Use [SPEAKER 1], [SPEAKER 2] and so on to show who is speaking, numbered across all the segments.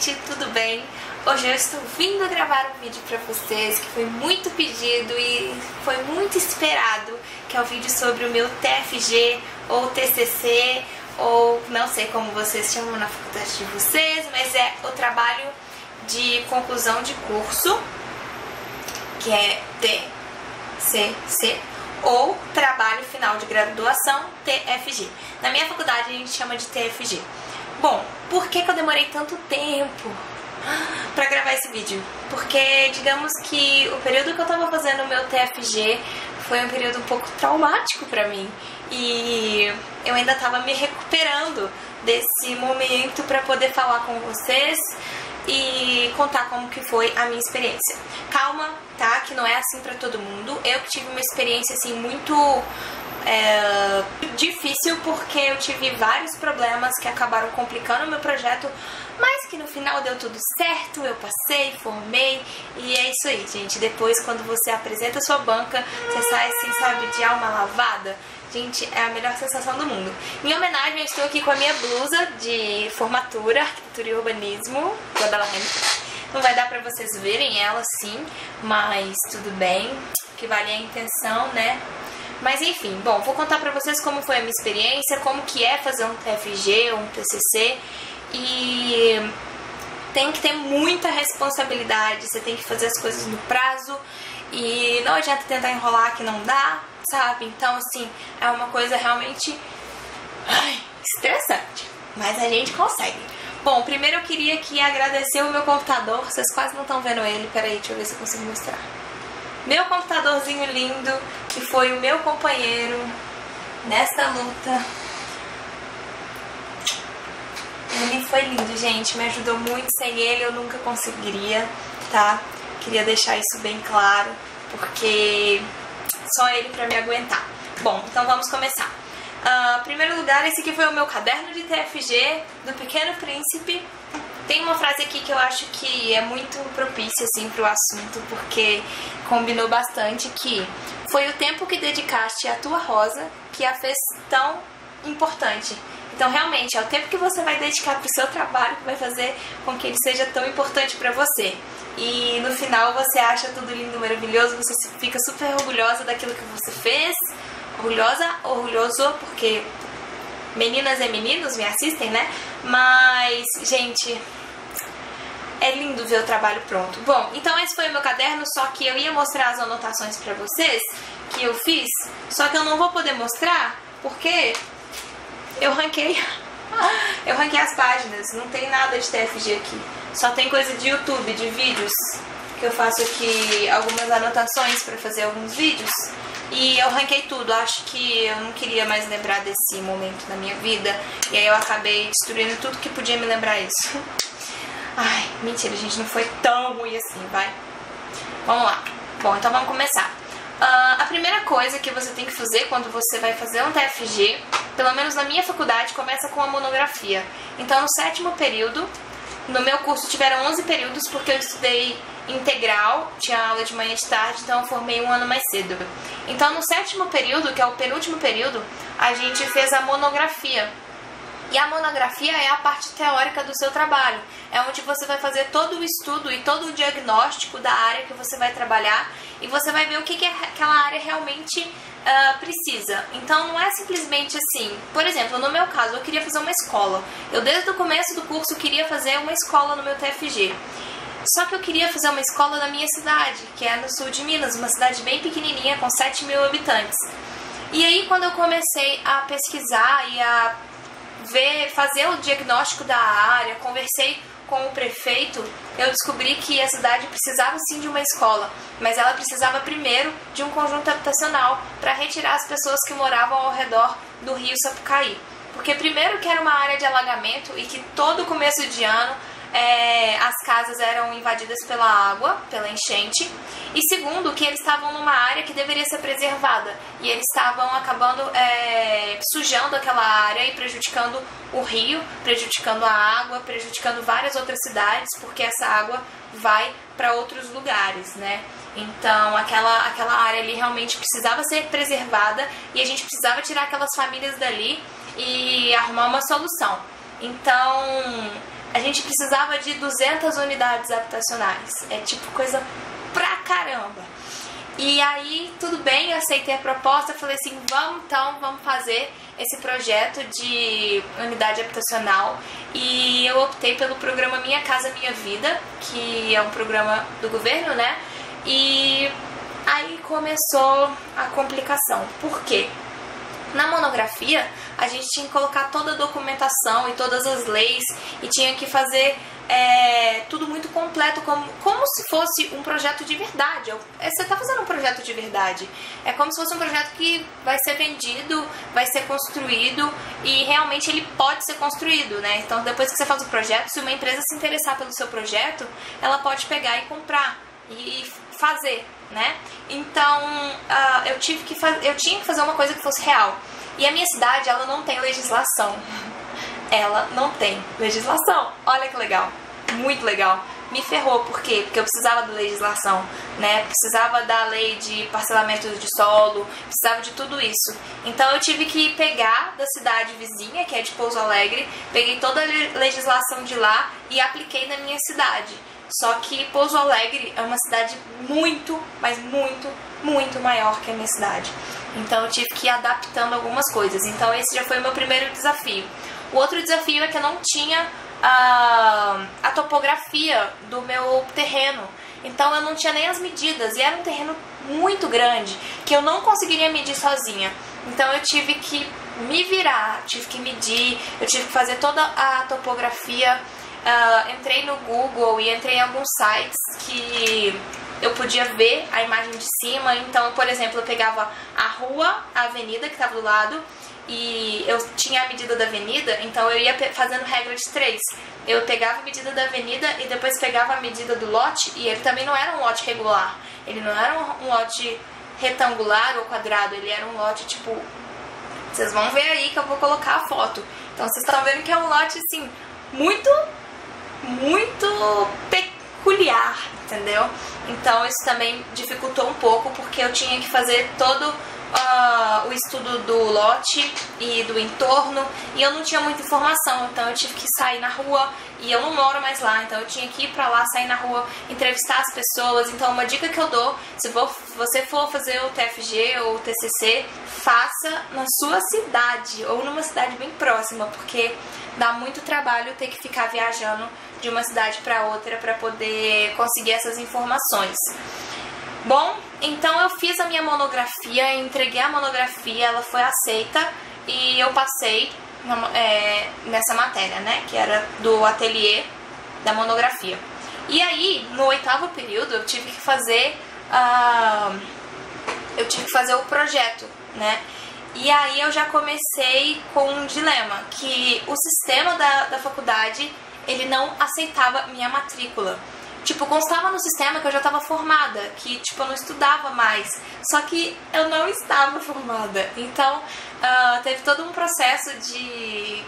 [SPEAKER 1] gente, tudo bem? Hoje eu estou vindo gravar um vídeo pra vocês que foi muito pedido e foi muito esperado, que é o vídeo sobre o meu TFG ou TCC, ou não sei como vocês chamam na faculdade de vocês, mas é o trabalho de conclusão de curso, que é TCC, ou trabalho final de graduação, TFG. Na minha faculdade a gente chama de TFG. Bom, por que eu demorei tanto tempo pra gravar esse vídeo? Porque digamos que o período que eu tava fazendo o meu TFG foi um período um pouco traumático pra mim. E eu ainda tava me recuperando desse momento pra poder falar com vocês e contar como que foi a minha experiência. Calma, tá? Que não é assim pra todo mundo. Eu tive uma experiência assim muito difícil, porque eu tive vários problemas que acabaram complicando o meu projeto, mas que no final deu tudo certo, eu passei, formei, e é isso aí, gente. Depois, quando você apresenta a sua banca, você sai assim, sabe, de alma lavada. Gente, é a melhor sensação do mundo. Em homenagem, eu estou aqui com a minha blusa de formatura, arquitetura e urbanismo, Guadalajara. Não vai dar pra vocês verem ela assim, mas tudo bem, que vale a intenção, né? Mas enfim, bom, vou contar pra vocês como foi a minha experiência, como que é fazer um TFG ou um TCC. E tem que ter muita responsabilidade, você tem que fazer as coisas no prazo e não adianta tentar enrolar que não dá, sabe? Então, assim, é uma coisa realmente estressante, mas a gente consegue. Bom, primeiro eu queria aqui agradecer o meu computador, vocês quase não estão vendo ele, peraí, deixa eu ver se eu consigo mostrar. Meu computadorzinho lindo, que foi o meu companheiro nesta luta. Ele foi lindo, gente, me ajudou muito, sem ele eu nunca conseguiria, tá? Queria deixar isso bem claro, porque só ele pra me aguentar. Bom, então vamos começar. Em primeiro lugar, esse aqui foi o meu caderno de TFG do Pequeno Príncipe. Tem uma frase aqui que eu acho que é muito propícia assim pro assunto, porque combinou bastante, que foi o tempo que dedicaste à tua rosa que a fez tão importante. Então, realmente, é o tempo que você vai dedicar pro seu trabalho que vai fazer com que ele seja tão importante pra você. E no final você acha tudo lindo, maravilhoso, você fica super orgulhosa daquilo que você fez. Orgulhosa, orgulhoso, porque meninas e meninos me assistem, né? Mas, gente, é lindo ver o trabalho pronto. Bom, então esse foi o meu caderno, só que eu ia mostrar as anotações pra vocês que eu fiz, só que eu não vou poder mostrar porque eu ranquei as páginas, não tem nada de TFG aqui. Só tem coisa de YouTube, de vídeos, que eu faço aqui algumas anotações pra fazer alguns vídeos. E eu ranquei tudo, acho que eu não queria mais lembrar desse momento da minha vida. E aí eu acabei destruindo tudo que podia me lembrar isso. Ai, mentira, gente, não foi tão ruim assim, vai. Vamos lá. Bom, então vamos começar. A primeira coisa que você tem que fazer quando você vai fazer um TFG, pelo menos na minha faculdade, começa com a monografia. Então no 7º período, no meu curso tiveram 11 períodos porque eu estudei integral, tinha aula de manhã e de tarde, então eu formei um ano mais cedo. Então no 7º período, que é o penúltimo período, a gente fez a monografia. E a monografia é a parte teórica do seu trabalho. É onde você vai fazer todo o estudo e todo o diagnóstico da área que você vai trabalhar. E você vai ver o que aquela área realmente precisa. Então não é simplesmente assim. Por exemplo, no meu caso, eu queria fazer uma escola. Eu desde o começo do curso queria fazer uma escola no meu TFG. Só que eu queria fazer uma escola na minha cidade, que é no sul de Minas, uma cidade bem pequenininha, com 7.000 habitantes. E aí, quando eu comecei a pesquisar e a fazer o diagnóstico da área, conversei com o prefeito, eu descobri que a cidade precisava sim de uma escola, mas ela precisava primeiro de um conjunto habitacional para retirar as pessoas que moravam ao redor do rio Sapucaí. Porque primeiro que era uma área de alagamento e que todo começo de ano as casas eram invadidas pela água, pela enchente, e segundo que eles estavam numa área que deveria ser preservada, e eles estavam acabando sujando aquela área e prejudicando o rio, prejudicando a água, prejudicando várias outras cidades, porque essa água vai para outros lugares, né? Então aquela área ali realmente precisava ser preservada e a gente precisava tirar aquelas famílias dali e arrumar uma solução. Então, a gente precisava de 200 unidades habitacionais. É tipo coisa pra caramba. E aí, tudo bem, eu aceitei a proposta, falei assim, vamos fazer esse projeto de unidade habitacional. E eu optei pelo programa Minha Casa Minha Vida, que é um programa do governo, né? E aí começou a complicação. Por quê? Na monografia, a gente tinha que colocar toda a documentação e todas as leis e tinha que fazer tudo muito completo, como se fosse um projeto de verdade. Você está fazendo um projeto de verdade. É como se fosse um projeto que vai ser vendido, vai ser construído e realmente ele pode ser construído, né? Então, depois que você faz o projeto, se uma empresa se interessar pelo seu projeto, ela pode pegar e comprar e fazer, né? Então, eu tinha que fazer uma coisa que fosse real. E a minha cidade, ela não tem legislação. Ela não tem legislação. Olha que legal. Muito legal. Me ferrou. Por quê? Porque eu precisava da legislação, né? Precisava da lei de parcelamento de solo, precisava de tudo isso. Então eu tive que pegar da cidade vizinha, que é de Pouso Alegre, peguei toda a legislação de lá e apliquei na minha cidade. Só que Pouso Alegre é uma cidade muito, mas muito, muito maior que a minha cidade. Então eu tive que ir adaptando algumas coisas. Então esse já foi o meu primeiro desafio. O outro desafio é que eu não tinha a topografia do meu terreno. Então eu não tinha nem as medidas. E era um terreno muito grande que eu não conseguiria medir sozinha. Então eu tive que me virar, tive que medir, eu tive que fazer toda a topografia. Entrei no Google e entrei em alguns sites que eu podia ver a imagem de cima. Então, por exemplo, eu pegava a rua, a avenida que estava do lado, e eu tinha a medida da avenida, então eu ia fazendo regra de 3. Eu pegava a medida da avenida e depois pegava a medida do lote, e ele também não era um lote regular. Ele não era um lote retangular ou quadrado, ele era um lote tipo... Vocês vão ver aí que eu vou colocar a foto. Então, vocês estão vendo que é um lote, assim, muito peculiar, entendeu? Então isso também dificultou um pouco, porque eu tinha que fazer todo o estudo do lote e do entorno, e eu não tinha muita informação, então eu tive que sair na rua, e eu não moro mais lá, então eu tinha que ir pra lá, sair na rua, entrevistar as pessoas. Então uma dica que eu dou, se você for fazer o TFG ou o TCC, faça na sua cidade, ou numa cidade bem próxima, porque dá muito trabalho ter que ficar viajando de uma cidade para outra para poder conseguir essas informações. Bom, então eu fiz a minha monografia, entreguei a monografia, ela foi aceita e eu passei nessa matéria, né, que era do ateliê da monografia. E aí, no 8º período, eu tive que fazer o projeto, né? E aí eu já comecei com um dilema, que o sistema da faculdade, ele não aceitava minha matrícula. Tipo, constava no sistema que eu já estava formada, que tipo, eu não estudava mais. Só que eu não estava formada. Então, teve todo um processo de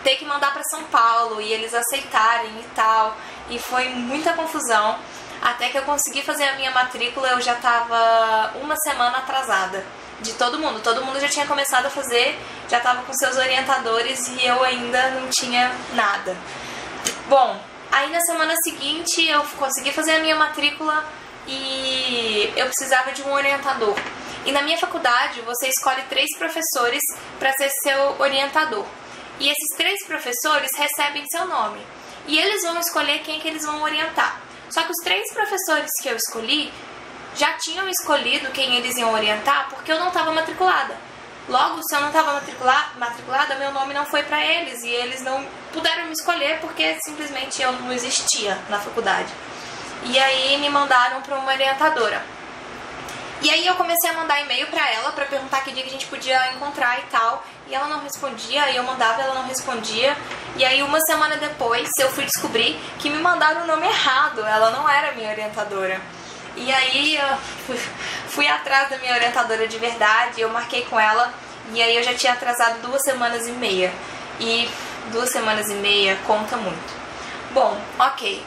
[SPEAKER 1] ter que mandar para São Paulo e eles aceitarem e tal. E foi muita confusão. Até que eu consegui fazer a minha matrícula, eu já estava uma semana atrasada de todo mundo. Todo mundo já tinha começado a fazer, já estava com seus orientadores e eu ainda não tinha nada. Bom, aí na semana seguinte eu consegui fazer a minha matrícula e eu precisava de um orientador. E na minha faculdade você escolhe 3 professores para ser seu orientador. E esses 3 professores recebem seu nome. E eles vão escolher quem que eles vão orientar. Só que os 3 professores que eu escolhi já tinham escolhido quem eles iam orientar porque eu não estava matriculada. Logo, se eu não estava matriculada, meu nome não foi para eles e eles não puderam me escolher porque simplesmente eu não existia na faculdade. E aí me mandaram para uma orientadora. E aí eu comecei a mandar e-mail para ela para perguntar que dia que a gente podia encontrar e tal. E ela não respondia, e eu mandava e ela não respondia. E aí uma semana depois eu fui descobrir que me mandaram o nome errado, ela não era minha orientadora. E aí eu fui atrás da minha orientadora de verdade, eu marquei com ela, e aí eu já tinha atrasado 2 semanas e meia. E 2 semanas e meia conta muito. Bom, ok.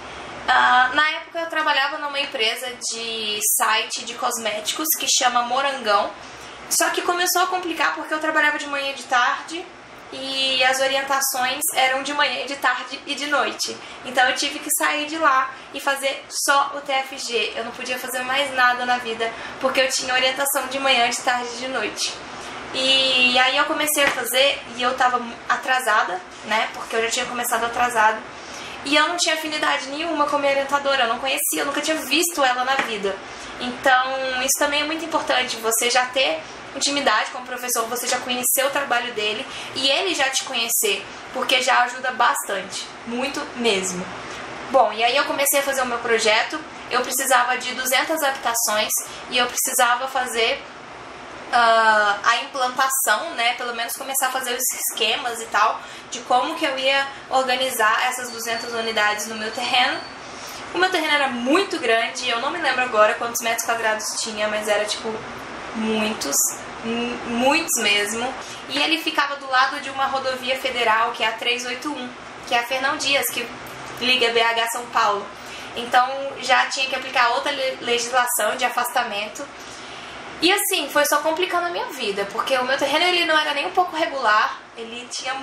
[SPEAKER 1] Na época eu trabalhava numa empresa de site de cosméticos que chama Morangão. Só que começou a complicar porque eu trabalhava de manhã e de tarde e as orientações eram de manhã, de tarde e de noite. Então eu tive que sair de lá e fazer só o TFG. Eu não podia fazer mais nada na vida, porque eu tinha orientação de manhã, de tarde e de noite. E aí eu comecei a fazer e eu tava atrasada, né? Porque eu já tinha começado atrasado. E eu não tinha afinidade nenhuma com a minha orientadora, eu não conhecia, eu nunca tinha visto ela na vida. Então isso também é muito importante, você já ter intimidade com o professor, você já conhecer o trabalho dele e ele já te conhecer, porque já ajuda bastante, muito mesmo. Bom, e aí eu comecei a fazer o meu projeto, eu precisava de 200 habitações e eu precisava fazer a implantação, né, pelo menos começar a fazer os esquemas e tal, de como que eu ia organizar essas 200 unidades no meu terreno. O meu terreno era muito grande, eu não me lembro agora quantos metros quadrados tinha, mas era tipo muitos mesmo. E ele ficava do lado de uma rodovia federal, que é a 381, que é a Fernão Dias, que liga BH a São Paulo. Então já tinha que aplicar outra legislação de afastamento. E assim, foi só complicando a minha vida, porque o meu terreno ele não era nem um pouco regular, ele tinha,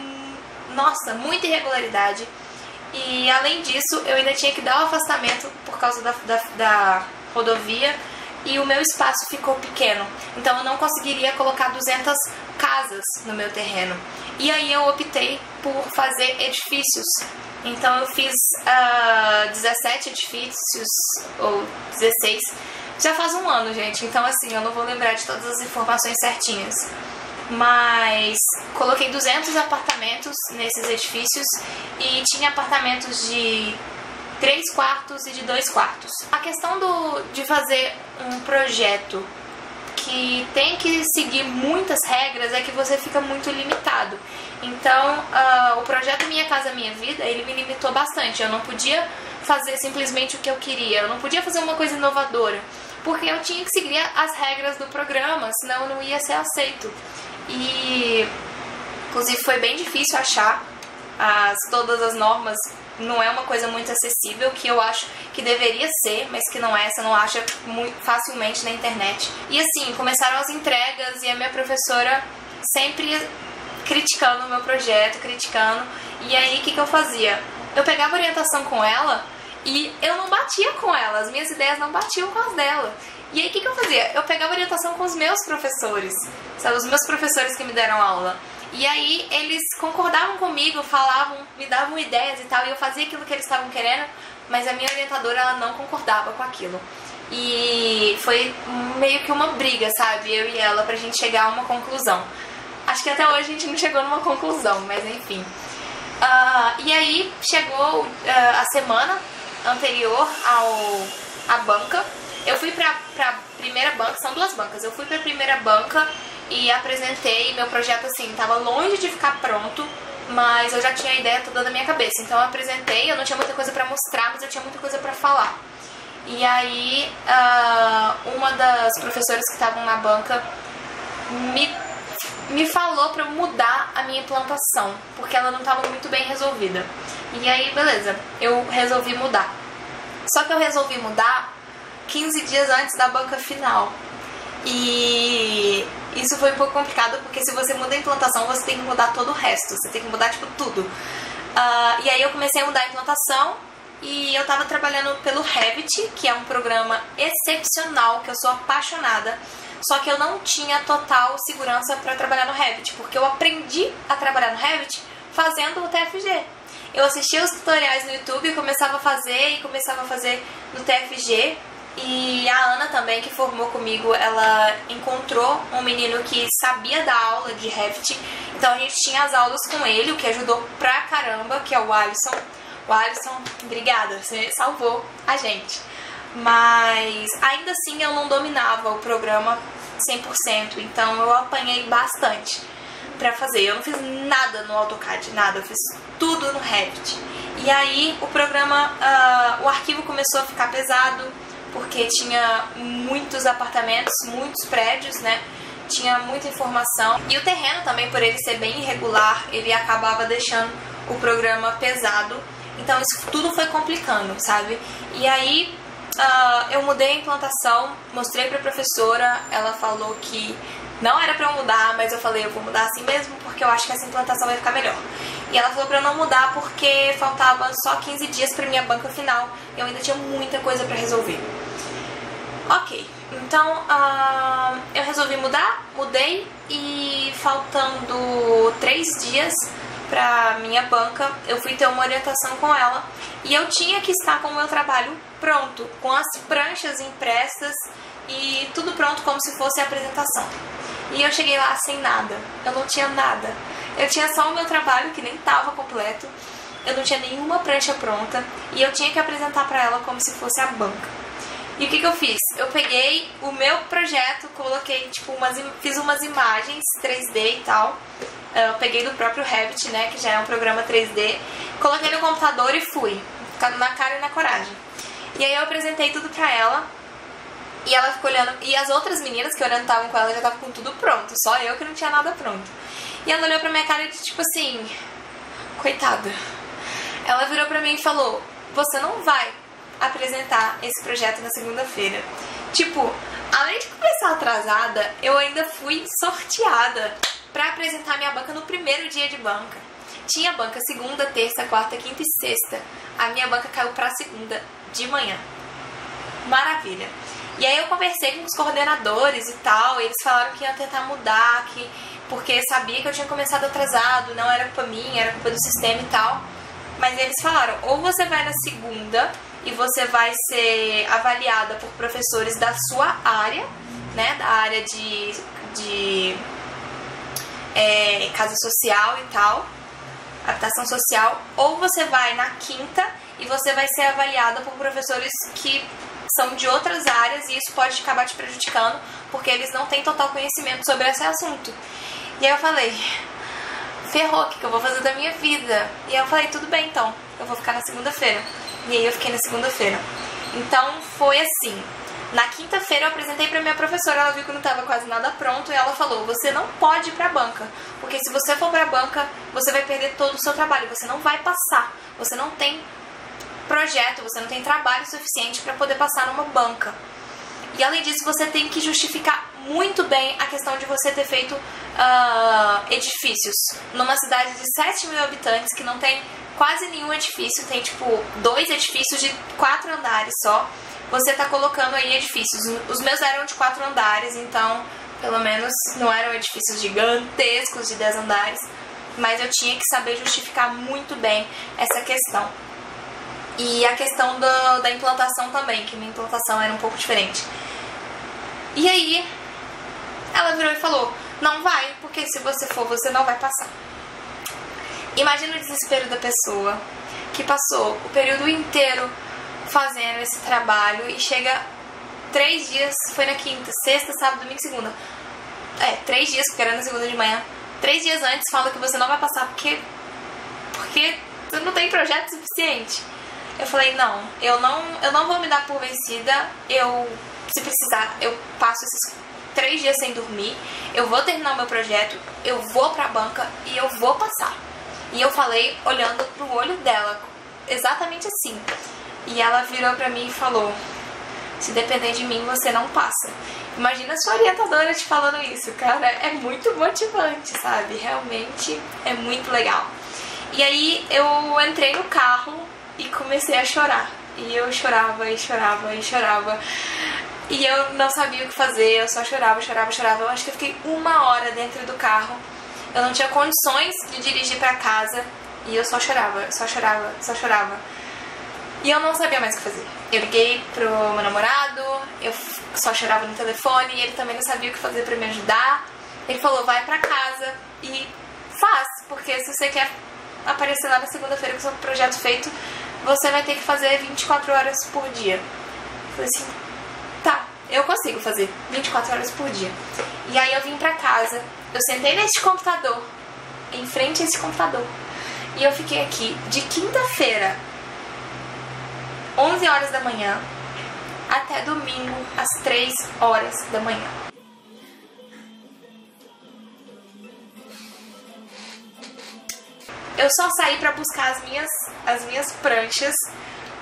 [SPEAKER 1] nossa, muita irregularidade. E além disso, eu ainda tinha que dar o afastamento por causa da rodovia e o meu espaço ficou pequeno. Então eu não conseguiria colocar 200 casas no meu terreno. E aí eu optei por fazer edifícios. Então eu fiz 17 edifícios, ou 16, já faz um ano, gente. Então assim, eu não vou lembrar de todas as informações certinhas. Mas coloquei 200 apartamentos nesses edifícios e tinha apartamentos de 3 quartos e de 2 quartos. A questão de fazer um projeto que tem que seguir muitas regras é que você fica muito limitado. Então, o projeto Minha Casa Minha Vida, ele me limitou bastante. Eu não podia fazer simplesmente o que eu queria, eu não podia fazer uma coisa inovadora, porque eu tinha que seguir as regras do programa, senão eu não ia ser aceito. E, inclusive, foi bem difícil achar todas as normas. Não é uma coisa muito acessível, que eu acho que deveria ser, mas que não é, você não acha muito facilmente na internet. E assim, começaram as entregas e a minha professora sempre criticando o meu projeto, e aí o que eu fazia? Eu pegava orientação com ela e eu não batia com ela, as minhas ideias não batiam com as dela. E aí o que eu fazia? Eu pegava orientação com os meus professores, sabe, os meus professores que me deram aula. E aí eles concordavam comigo, falavam, me davam ideias e tal, e eu fazia aquilo que eles estavam querendo, mas a minha orientadora, ela não concordava com aquilo. E foi meio que uma briga, sabe, eu e ela, pra gente chegar a uma conclusão. Acho que até hoje a gente não chegou numa conclusão, mas enfim. E aí chegou a semana anterior à banca. Eu fui pra primeira banca, são 2 bancas, eu fui pra primeira banca e apresentei meu projeto, assim, tava longe de ficar pronto, mas eu já tinha a ideia toda na minha cabeça. Então eu apresentei, eu não tinha muita coisa pra mostrar, mas eu tinha muita coisa pra falar. E aí uma das professoras que estavam na banca me falou pra eu mudar a minha implantação, porque ela não estava muito bem resolvida. E aí, beleza, eu resolvi mudar. Só que eu resolvi mudar 15 dias antes da banca final. E isso foi um pouco complicado, porque se você muda a implantação, você tem que mudar todo o resto. Você tem que mudar, tipo, tudo. E aí eu comecei a mudar a implantação e eu tava trabalhando pelo Revit, que é um programa excepcional, que eu sou apaixonada. Só que eu não tinha total segurança para trabalhar no Revit, porque eu aprendi a trabalhar no Revit fazendo o TFG. Eu assistia os tutoriais no YouTube e começava a fazer no TFG. E a Ana também, que formou comigo, ela encontrou um menino que sabia dar aula de Revit. Então a gente tinha as aulas com ele, o que ajudou pra caramba, que é o Alisson. O Alisson, obrigada, você salvou a gente. Mas ainda assim eu não dominava o programa 100%, então eu apanhei bastante pra fazer. Eu não fiz nada no AutoCAD, nada, eu fiz tudo no Revit. E aí o programa, o arquivo começou a ficar pesado, porque tinha muitos apartamentos, muitos prédios, né? Tinha muita informação. E o terreno também, por ele ser bem irregular, ele acabava deixando o programa pesado. Então isso tudo foi complicando, sabe? E aí eu mudei a implantação, mostrei pra professora, ela falou que não era pra eu mudar, mas eu falei, eu vou mudar assim mesmo, porque eu acho que essa implantação vai ficar melhor. E ela falou pra eu não mudar porque faltava só 15 dias pra minha banca final e eu ainda tinha muita coisa pra resolver. Ok, então eu resolvi mudar, mudei e faltando 3 dias pra minha banca, eu fui ter uma orientação com ela e eu tinha que estar com o meu trabalho pronto, com as pranchas impressas e tudo pronto como se fosse a apresentação. E eu cheguei lá sem nada, eu não tinha nada. Eu tinha só o meu trabalho que nem estava completo, eu não tinha nenhuma prancha pronta e eu tinha que apresentar pra ela como se fosse a banca. E o que eu fiz? Eu peguei o meu projeto, coloquei, tipo, fiz umas imagens 3D e tal. Eu peguei do próprio Revit, né, que já é um programa 3D. Coloquei no computador e fui, na cara e na coragem. E aí eu apresentei tudo pra ela. E ela ficou olhando, e as outras meninas que orientavam com ela já estavam com tudo pronto, só eu que não tinha nada pronto. E ela olhou pra minha cara e tipo assim, coitada. Ela virou pra mim e falou, você não vai apresentar esse projeto na segunda-feira. Tipo, além de começar atrasada, eu ainda fui sorteada pra apresentar minha banca no primeiro dia de banca. Tinha banca segunda, terça, quarta, quinta e sexta. A minha banca caiu pra segunda de manhã. Maravilha. E aí eu conversei com os coordenadores e tal, e eles falaram que iam tentar mudar, porque sabia que eu tinha começado atrasado, não era culpa minha, era culpa do sistema e tal. Mas eles falaram, ou você vai na segunda e você vai ser avaliada por professores da sua área, né, da área de casa social e tal, habitação social, ou você vai na quinta e você vai ser avaliada por professores que são de outras áreas e isso pode acabar te prejudicando porque eles não têm total conhecimento sobre esse assunto. E aí eu falei, ferrou, o que eu vou fazer da minha vida? E aí eu falei, tudo bem então, eu vou ficar na segunda-feira. E aí eu fiquei na segunda-feira. Então foi assim, na quinta-feira eu apresentei pra minha professora, ela viu que não tava quase nada pronto e ela falou, você não pode ir pra banca, porque se você for pra banca, você vai perder todo o seu trabalho, você não vai passar, você não tem projeto, você não tem trabalho suficiente para poder passar numa banca. E além disso, você tem que justificar muito bem a questão de você ter feito edifícios. Numa cidade de 7 mil habitantes que não tem quase nenhum edifício, tem tipo 2 edifícios de 4 andares só, você tá colocando aí edifícios. Os meus eram de 4 andares, então pelo menos não eram edifícios gigantescos de 10 andares, mas eu tinha que saber justificar muito bem essa questão. E a questão da implantação também, que minha implantação era um pouco diferente. E aí, ela virou e falou, não vai, porque se você for, você não vai passar. Imagina o desespero da pessoa que passou o período inteiro fazendo esse trabalho e chega 3 dias, foi na quinta, sexta, sábado, domingo, segunda. 3 dias, porque era na segunda de manhã. 3 dias antes fala que você não vai passar porque você não tem projeto suficiente. Eu falei, não, eu não vou me dar por vencida, se precisar, eu passo esses 3 dias sem dormir, eu vou terminar o meu projeto, eu vou pra banca e eu vou passar. E eu falei, olhando pro olho dela, exatamente assim. E ela virou pra mim e falou, se depender de mim, você não passa. Imagina a sua orientadora te falando isso, cara, é muito motivante, sabe? Realmente é muito legal. E aí eu entrei no carro e comecei a chorar. E eu chorava e chorava e chorava. E eu não sabia o que fazer, eu só chorava, chorava, chorava. Eu acho que eu fiquei 1 hora dentro do carro. Eu não tinha condições de dirigir pra casa. E eu só chorava, só chorava, só chorava. E eu não sabia mais o que fazer. Eu liguei pro meu namorado, eu só chorava no telefone. E ele também não sabia o que fazer pra me ajudar. Ele falou, vai pra casa e faz. Porque se você quer aparecer lá na segunda-feira com o seu projeto feito, você vai ter que fazer 24 horas por dia. Eu falei assim, tá, eu consigo fazer 24 horas por dia. E aí eu vim pra casa, eu sentei nesse computador, em frente a esse computador, e eu fiquei aqui de quinta-feira, 11 horas da manhã, até domingo, às 3 horas da manhã. Eu só saí pra buscar as minhas pranchas,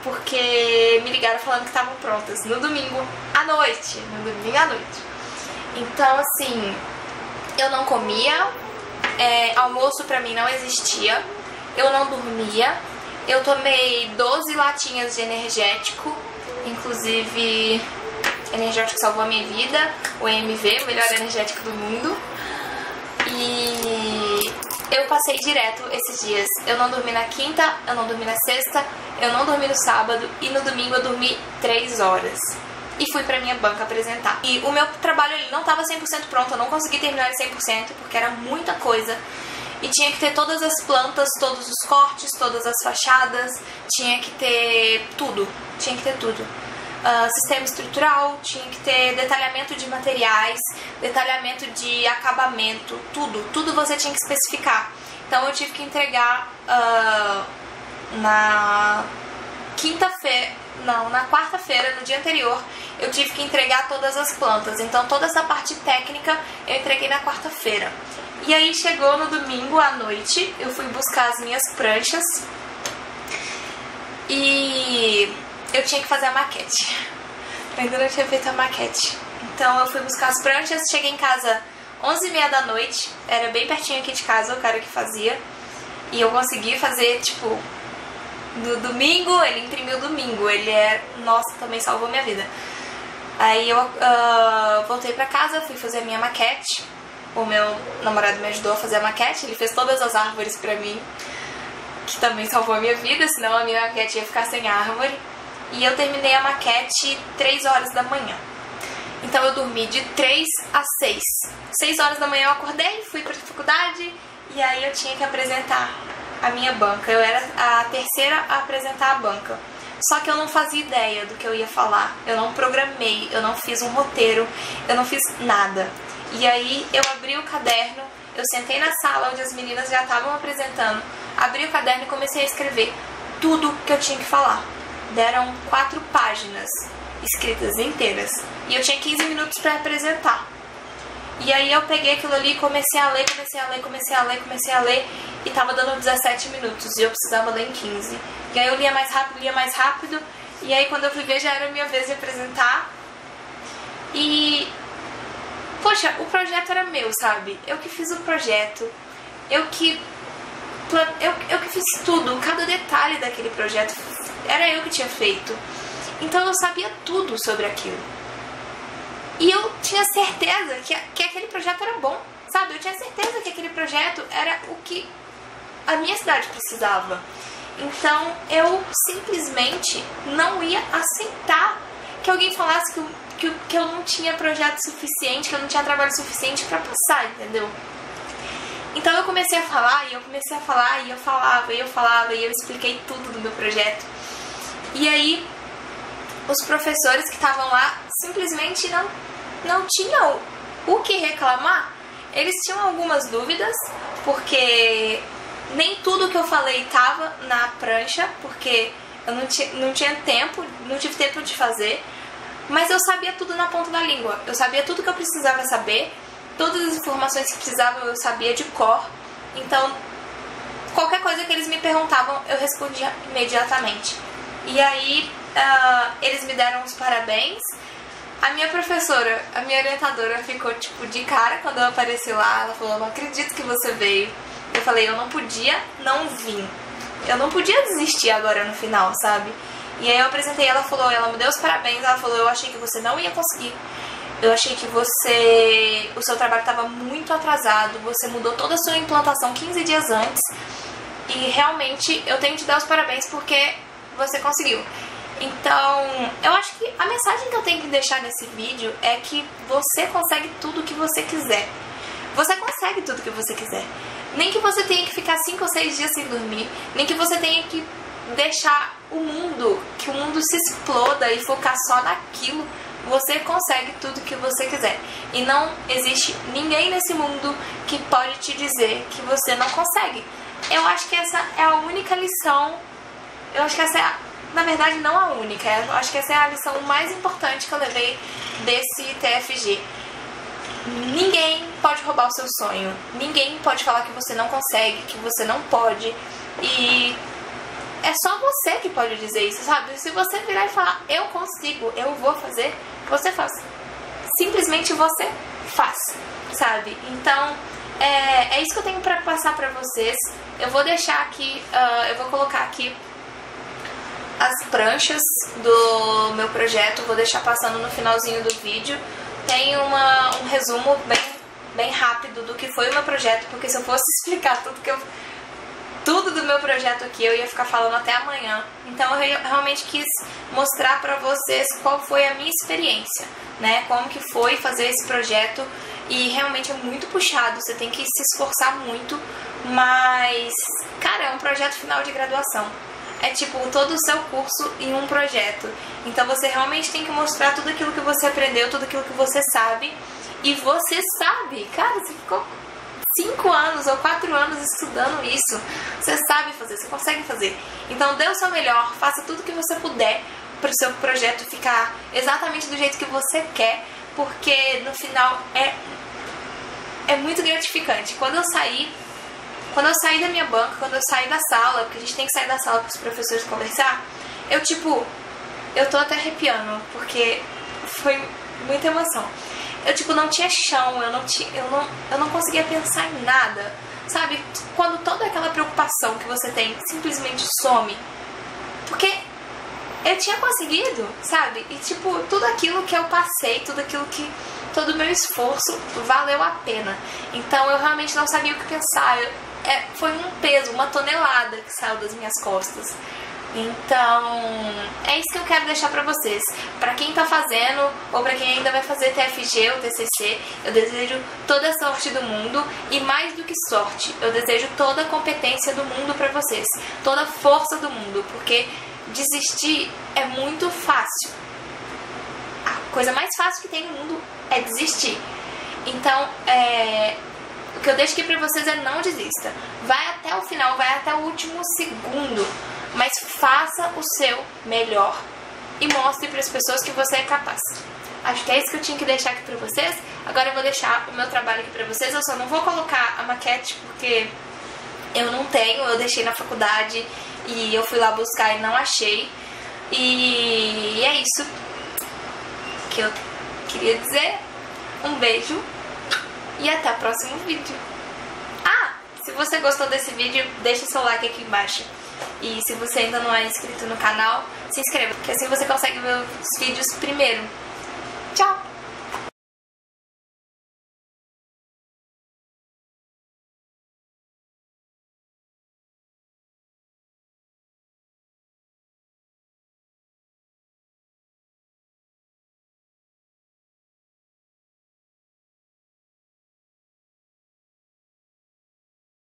[SPEAKER 1] porque me ligaram falando que estavam prontas no domingo à noite. Então, assim, eu não comia, almoço pra mim não existia, eu não dormia, eu tomei 12 latinhas de energético, inclusive energético salvou a minha vida, o EMV, o melhor energético do mundo. E eu passei direto esses dias. Eu não dormi na quinta, eu não dormi na sexta, eu não dormi no sábado e no domingo eu dormi 3 horas. E fui pra minha banca apresentar. E o meu trabalho ele não tava 100% pronto, eu não consegui terminar ele 100% porque era muita coisa. E tinha que ter todas as plantas, todos os cortes, todas as fachadas, tinha que ter tudo, sistema estrutural, tinha que ter detalhamento de materiais, detalhamento de acabamento, tudo você tinha que especificar. Então eu tive que entregar na quarta-feira, no dia anterior, eu tive que entregar todas as plantas. Então toda essa parte técnica eu entreguei na quarta-feira. E aí chegou no domingo à noite, eu fui buscar as minhas pranchas e eu tinha que fazer a maquete. Eu ainda não tinha feito a maquete. Então eu fui buscar as pranchas, cheguei em casa 11h30 da noite, era bem pertinho aqui de casa o cara que fazia. E eu consegui fazer, tipo, no domingo, ele imprimiu domingo, nossa, também salvou minha vida. Aí eu voltei pra casa, fui fazer a minha maquete. O meu namorado me ajudou a fazer a maquete, ele fez todas as árvores pra mim, que também salvou a minha vida, senão a minha maquete ia ficar sem árvore. E eu terminei a maquete 3 horas da manhã. Então eu dormi de 3 às 6. 6 horas da manhã eu acordei, fui pra faculdade e aí eu tinha que apresentar a minha banca. Eu era a terceira a apresentar a banca. Só que eu não fazia ideia do que eu ia falar. Eu não programei, eu não fiz um roteiro, eu não fiz nada. E aí eu abri o caderno, eu sentei na sala onde as meninas já estavam apresentando, abri o caderno e comecei a escrever tudo que eu tinha que falar. Deram 4 páginas escritas inteiras e eu tinha 15 minutos para apresentar. E aí eu peguei aquilo ali e comecei a ler e tava dando 17 minutos e eu precisava ler em 15. E aí eu lia mais rápido e aí quando eu fui ver já era a minha vez de apresentar. E poxa, o projeto era meu, sabe? Eu que fiz o projeto, eu que fiz tudo, cada detalhe daquele projeto era eu que tinha feito. Então eu sabia tudo sobre aquilo. E eu tinha certeza que aquele projeto era bom, sabe? Eu tinha certeza que aquele projeto era o que a minha cidade precisava. Então eu simplesmente não ia aceitar que alguém falasse que eu não tinha projeto suficiente, que eu não tinha trabalho suficiente pra passar, entendeu? Então eu comecei a falar, e eu falava, e eu expliquei tudo do meu projeto. E aí, os professores que estavam lá simplesmente não tinham o que reclamar. Eles tinham algumas dúvidas, porque nem tudo que eu falei estava na prancha, porque eu não tinha tempo, não tive tempo de fazer. Mas eu sabia tudo na ponta da língua. Eu sabia tudo que eu precisava saber. Todas as informações que precisavam eu sabia de cor. Então, qualquer coisa que eles me perguntavam, eu respondia imediatamente. E aí, eles me deram os parabéns. A minha professora, a minha orientadora ficou tipo de cara quando eu apareci lá. Ela falou, não acredito que você veio. Eu falei, eu não podia não vir. Eu não podia desistir agora no final, sabe? E aí eu apresentei, ela me deu os parabéns. Ela falou, eu achei que você não ia conseguir. Eu achei que o seu trabalho estava muito atrasado. Você mudou toda a sua implantação 15 dias antes. E realmente eu tenho que te dar os parabéns porque você conseguiu. Então, eu acho que a mensagem que eu tenho que deixar nesse vídeo é que você consegue tudo o que você quiser. Você consegue tudo o que você quiser. Nem que você tenha que ficar 5 ou 6 dias sem dormir. Nem que você tenha que deixar que o mundo se exploda e focar só naquilo. Você consegue tudo que você quiser. E não existe ninguém nesse mundo que pode te dizer que você não consegue. Eu acho que essa é a única lição. Eu acho que essa é, na verdade, não a única. Eu acho que essa é a lição mais importante que eu levei desse TFG. Ninguém pode roubar o seu sonho. Ninguém pode falar que você não consegue, que você não pode. E é só você que pode dizer isso, sabe? Se você virar e falar, eu consigo, eu vou fazer, você faz. Simplesmente você faz, sabe? Então, é isso que eu tenho pra passar pra vocês. Eu vou deixar aqui, eu vou colocar aqui as pranchas do meu projeto, vou deixar passando no finalzinho do vídeo. Tem um resumo bem rápido do que foi o meu projeto, porque se eu fosse explicar tudo do meu projeto aqui, eu ia ficar falando até amanhã. Então eu realmente quis mostrar pra vocês qual foi a minha experiência, né? Como que foi fazer esse projeto. E realmente é muito puxado, você tem que se esforçar muito, mas, cara, é um projeto final de graduação. É tipo todo o seu curso em um projeto. Então você realmente tem que mostrar tudo aquilo que você aprendeu, tudo aquilo que você sabe. E você sabe, cara, você ficou 5 anos ou 4 anos estudando isso. Você sabe fazer, você consegue fazer. Então dê o seu melhor, faça tudo que você puder para o seu projeto ficar exatamente do jeito que você quer. Porque no final é muito gratificante. Quando eu saí da minha banca, quando eu saí da sala, porque a gente tem que sair da sala para os professores conversar, eu tô até arrepiando, porque foi muita emoção. Eu não tinha chão, eu não conseguia pensar em nada, sabe? Quando toda aquela preocupação que você tem simplesmente some, porque eu tinha conseguido, sabe? E tudo aquilo que eu passei, todo o meu esforço valeu a pena. Então eu realmente não sabia o que pensar. Foi um peso, uma tonelada que saiu das minhas costas. Então é isso que eu quero deixar pra vocês. Pra quem tá fazendo, ou pra quem ainda vai fazer TFG ou TCC, eu desejo toda a sorte do mundo. E mais do que sorte, eu desejo toda a competência do mundo pra vocês, toda a força do mundo, porque desistir é muito fácil. A coisa mais fácil que tem no mundo é desistir. Então, o que eu deixo aqui pra vocês é não desista. Vai até o final, vai até o último segundo, mas faça o seu melhor e mostre para as pessoas que você é capaz. Acho que é isso que eu tinha que deixar aqui pra vocês. Agora eu vou deixar o meu trabalho aqui pra vocês. Eu só não vou colocar a maquete porque eu não tenho, eu deixei na faculdade e eu fui lá buscar e não achei. E é isso que eu queria dizer. Um beijo e até o próximo vídeo. Se você gostou desse vídeo, deixa seu like aqui embaixo. E se você ainda não é inscrito no canal, se inscreva, porque assim você consegue ver os vídeos primeiro. Tchau!